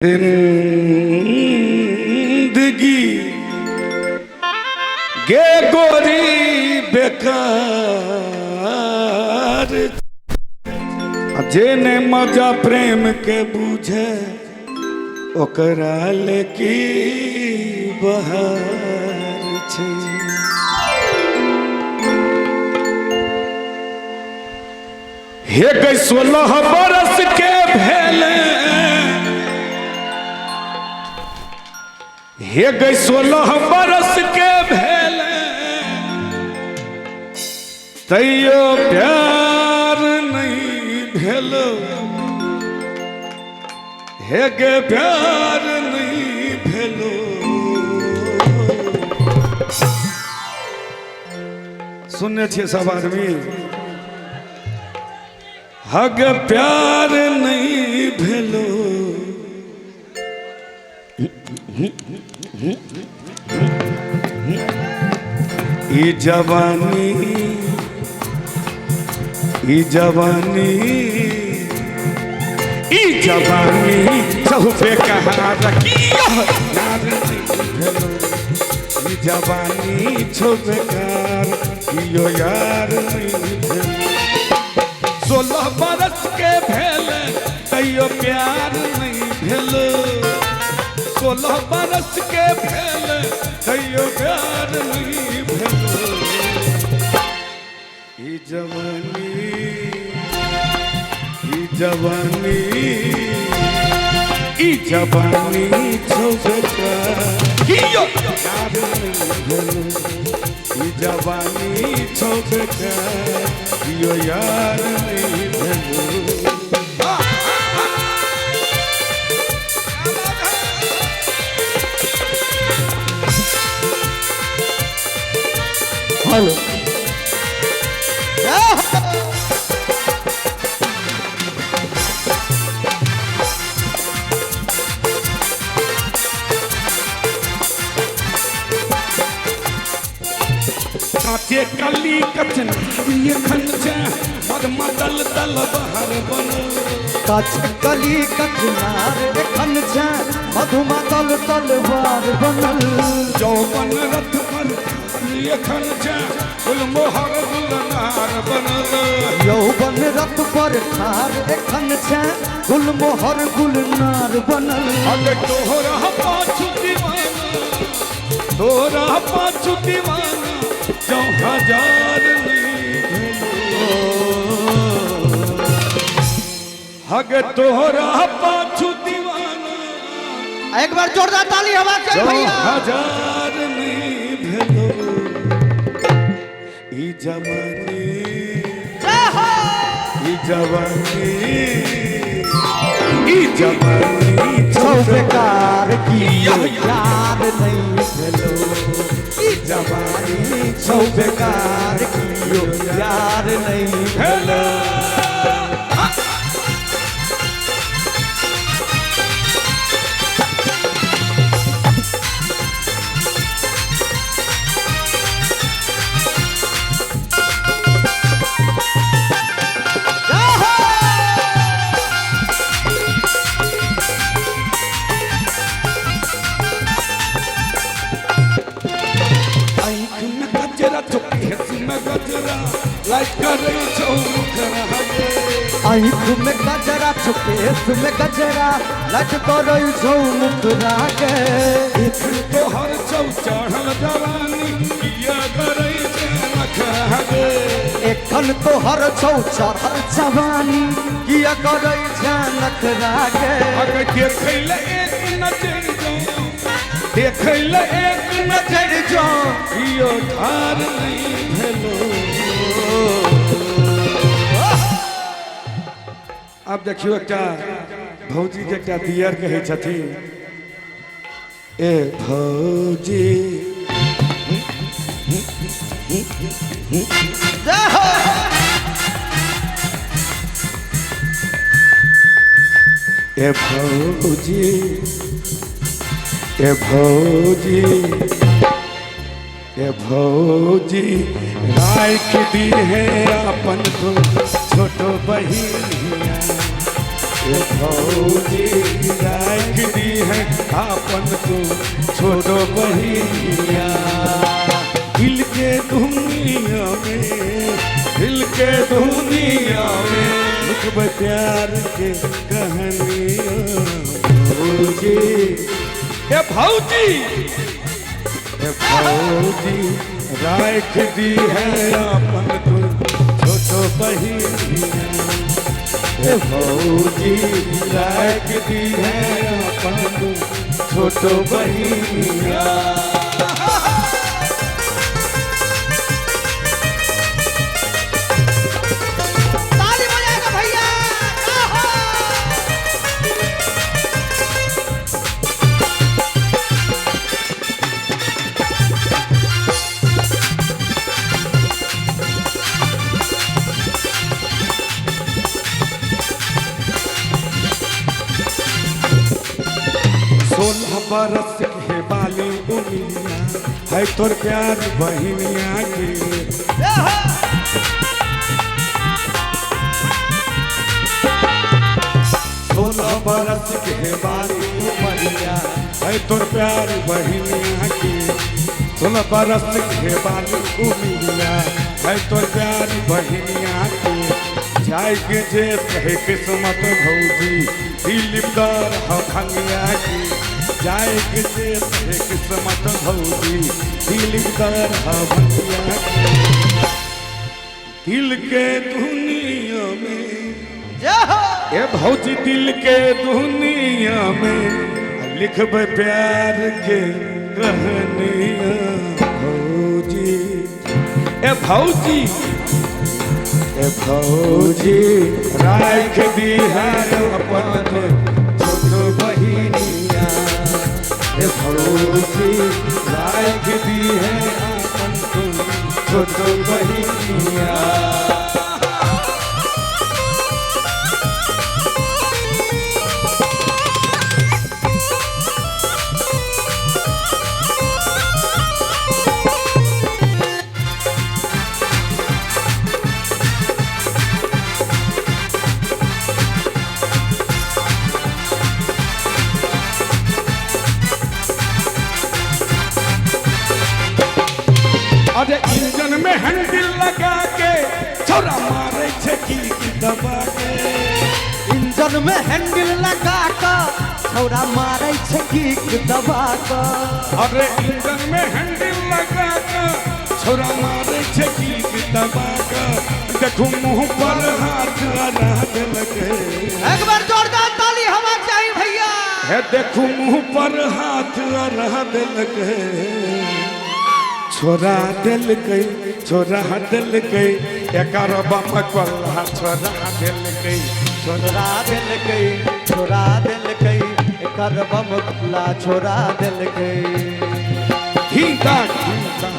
जिंदगी गे गोरी बेकार जेने मजा प्रेम के बूझे ओकरा लेकी बहार छे। हे गई 16 बरस के भेले हे गई 16 बरस के भेले तैयो प्यार नहीं भेलो। हे गे प्यार नहीं भेलो। सुनने छे सब आदमी हग प्यार नहीं भेलो। ई जवानी सब बेकार ई जवानी छो बेकार कियो यार नहीं भेलो। 16 बरस के भेले तैयो प्यार नहीं भेलो। 16 बरस के भेले तैयो प्यार नहीं भेलो। ई जवानी छो बेकार कियो यार नहीं भेलो। ई जवानी छो बेकार कियो यार नहीं भेलो। हेलो काटे कली कचन ये खन जा मद मदल दल बहर बन। काटे कली कचनार खन जा मधुमा दल तलवार बनल। यौवन रथ पर ये खन जा गुलमोहर गुलनार बनल। यौवन रथ पर ठार खन जा गुलमोहर गुलनार बनल। अरे तोहरा पाछू दीवाना जो 1000 नहीं भेलो। हग तोहरा पाछू दीवाना एक बार जोरदार ताली आवाज से भैया। 1000 नहीं भेलो। ई जवानी छो बेकार कियो यार नहीं भेलो। ई जवानी छो बेकार कियो यार नहीं भेलो। आँख में गजरा चुकेस में गजरा लट करो छो मुखरा के। एखन तोहर चौ चढ़ल जवानी किया करे छे नखरा गे। एखन तोहर छौ चढ़ल जवानी किया करे छे नखरा के। अगर देखैले एक नजर जो कियो धार नहीं भेलो। अब देखियो एकटा भौजी के एकटा दियर कहै छथिन ए भौजी ए भौजी राख दी है अपन तो छोटो बहिनिया। भौजी राख दी है आपन तू छोटो बहिनिया। दिल के दुनिया में, दिल के दुनिया में लिखब प्यार के कहानियाँ भौजी। ए भौजी, ए भौजी राख दी है आपन तू छोटो बहिनिया। ए भौजी राख दी है आपन तू छोटो बहिनिया। सोलह बरस के बाली उमिया है तोर प्यार बहिनिया के। 16 बरस के बाली उमिया है तोर प्यार बहिनिया के। 16 बरस के बाली उमिया है तोर प्यार बहिनिया के। जाय के जे कहे किस्मत भौजी दिलदार ह भंगिया की। जाय के जे कहे किस्मत भौजी दिलदार ह भंगिया की। दिल के दुनिया में ए भौजी दिल के दुनिया में लिखब प्यार के कहानियाँ भौजी। ए भौजी, ए भौजी राख दी है अपन छोटो बहिनिया। ए भौजी राख दी है अपन छोटो बहिनिया। अरे इंजन में हैंडल लगा के छोरा मारे छे की दबा के। इंजन में हैंडल लगा के छोरा मारे छे की दबा के। अरे इंजन में हैंडल लगा के छोरा मारे छे की दबा के। देखो मुंह पर हाथ रह लगे। एक बार जोरदार ताली हवा चाहिए भैया। है देखो मुंह पर हाथ रह लगे। छोरा दिल गई, छोरा दिल गई एकर बम कोल्हा। छोरा दिल गई, छोरा दिल गई, छोरा दिल गई एकर बम कोल्हा। छोरा दिल गई ठीका ठीका